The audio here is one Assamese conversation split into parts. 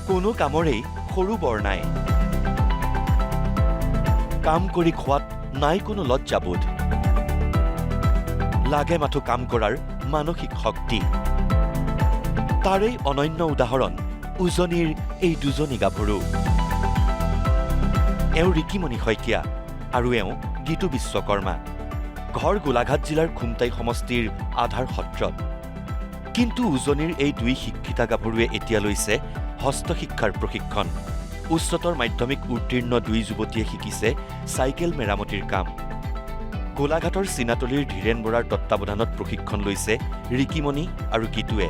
কোনো কামৰেই সৰু বৰ নাই কাম কৰি খোৱাত নাই কোনো লজ্জাবোধ লাগে মাথো কাম কৰাৰ মানসিক শক্তি তাৰেই অনন্য উদাহৰণ উজনিৰ এই দুজনী গাভৰু এওঁ ৰিকিমণি শইকীয়া আৰু এওঁ গীতু বিশ্বকৰ্মা ঘৰ গোলাঘাট জিলাৰ খুমটাই সমষ্টিৰ আধাৰ সত্ৰত কিন্তু উজনিৰ এই দুই শিক্ষিতা গাভৰুৱে এতিয়া লৈছে হস্তশিক্ষাৰ প্ৰশিক্ষণ উচ্চতৰ মাধ্যমিক উত্তীৰ্ণ দুই যুৱতীয়ে শিকিছে চাইকেল মেৰামতিৰ কাম গোলাঘাটৰ চিনাতলীৰ ধীৰেন বৰাৰ তত্বাৱধানত প্ৰশিক্ষণ লৈছে ৰিকিমণি আৰু গীতুৱে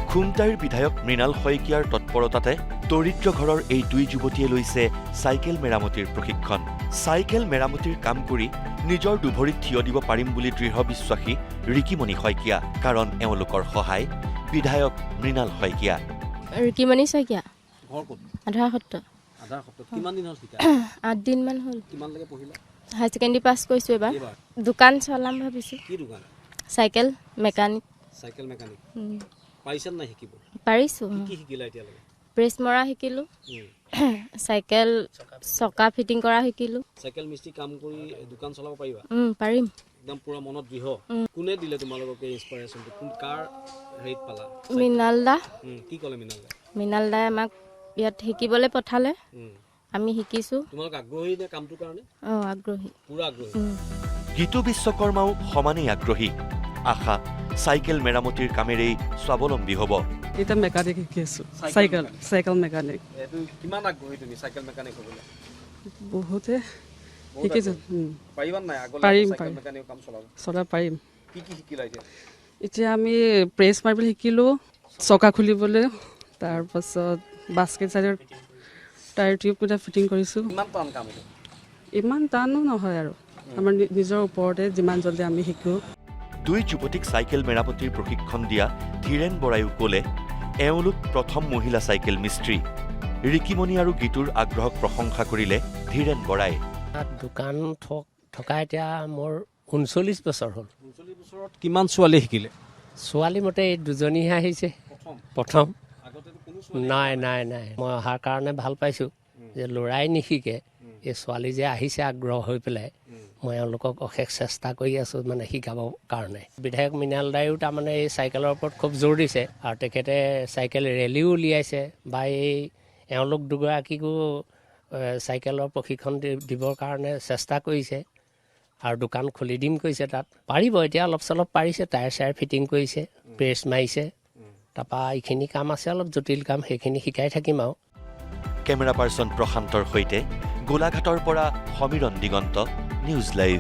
খুমটাইৰ বিধায়ক মৃণাল শইকীয়াৰ তৎপৰতাতে দৰিদ্ৰ ঘৰৰ এই দুই যুৱতীয়ে লৈছে চাইকেল মেৰামতিৰ প্ৰশিক্ষণ চাইকেল মেৰামতিৰ কাম কৰি নিজৰ দুভৰিত থিয় দিব পাৰিম বুলি দৃঢ় বিশ্বাসী ৰিকিমণি শইকীয়া কাৰণ এওঁলোকৰ সহায় বিধায়ক মৃণাল শইকীয়া ৰিকিমণি শইকীয়া ঘৰ ক'ত আধাৰ সত্ৰ কিমান দিন হ'ল শিকা 8 দিনমান হ'ল কিমানলৈকে পঢ়িলা হাই ছেকেণ্ডেৰী পাছ কৰিছোঁ এবাৰ এইবাৰ দোকান চলাম ভাবিছোঁ কি দোকান চাইকেল মেকানিক চাইকেল মেকানিক পাৰিছা নাই শিকিব পাৰিছোঁ কি শিকিলা এতিয়ালৈকে প্ৰেছ মৰা শিকিলোঁ চাইকেল চকা ফিটিং কৰা শিকিলোঁ চাইকেল মিস্ত্ৰী কাম কৰি দোকান চলাব পাৰিবা পাৰিম একদম পুৰা মনত দৃঢ় কোনে দিলে তোমালোকক এই ইনস্পিৰেশ্যনটো কোন কাৰ হেৰিত পালা মৃণাল দা কি ক'লে মৃণাল দা মৃণাল দাই আমাক ইয়াত শিকিবলৈ পঠালে আমি শিকিছোঁ তোমালোক আগ্ৰহী নে কামটোৰ কাৰণে আগ্ৰহী পুৰা আগ্ৰহী গীতু বিশ্বকৰ্মাও সমানেই আগ্ৰহী আশা চাইকেল মেৰামতিৰ কামেৰেই স্বাৱলম্বী হ'ব এটা মেকানিক শিকি আছোঁ চাইকেল মেকানিক এইটো কিমান আগ্ৰহী তুমি চাইকেল মেকানিক হ'বলৈ বহুতে শিকিছোঁ পাৰিবা নাই আগলৈ পাৰিম চাইকেল মেকানিক কাম চলাব পাৰিম কি শিকিলা এতিয়া এতিয়া আমি প্ৰেছ মাৰিবলৈ শিকিলোঁ চকা খুলিবলৈ তাৰপাছত বাস্কেট চাইডৰ টায়াৰ টিউবকেইটা ফিটিং কৰিছোঁ কিমান টান কাম এইটো ইমান টানো নহয় আৰু আমাৰ নিজৰ ওপৰতে যিমান জলদি আমি শিকোঁ দুই যুৱতীক চাইকেল মেৰামতিৰ প্ৰশিক্ষণ দিয়া ধীৰেন বৰায়ো ক'লে এওঁলোক প্ৰথম মহিলা চাইকেল মিস্ত্ৰী ৰিকিমণি আৰু গীতুৰ আগ্ৰহক প্ৰশংসা কৰিলে ধীৰেন বৰাই দোকান থকা এতিয়া মোৰ 39 বছৰ হ'ল 39 বছৰত কিমান ছোৱালী শিকিলে ছোৱালী মতে এই দুজনীহে আহিছে প্ৰথম নাই মই অহাৰ কাৰণে ভাল পাইছোঁ যে ল'ৰাই নিশিকে এই ছোৱালী যে আহিছে আগ্ৰহ হৈ পেলাই মই এওঁলোকক অশেষ চেষ্টা কৰি আছোঁ মানে শিকাবৰ কাৰণে বিধায়ক মৃণাল দায়ো তাৰমানে এই চাইকেলৰ ওপৰত খুব জোৰ দিছে আৰু তেখেতে চাইকেল ৰেলীও উলিয়াইছে বা এই এওঁলোক দুগৰাকীকো চাইকেলৰ প্ৰশিক্ষণ দিবৰ কাৰণে চেষ্টা কৰিছে আৰু দোকান খুলি দিম কৈছে তাত পাৰিব এতিয়া অলপ চলপ পাৰিছে টায়াৰ চায়াৰ ফিটিং কৰিছে প্ৰেছ মাৰিছে তাৰপৰা এইখিনি কাম আছে অলপ জটিল কাম সেইখিনি শিকাই থাকিম আৰু কেমেৰা পাৰ্চন প্ৰশান্তৰ সৈতে গোলাঘাটৰ পৰা সমীৰণ দিগন্ত নিউজ লাইভ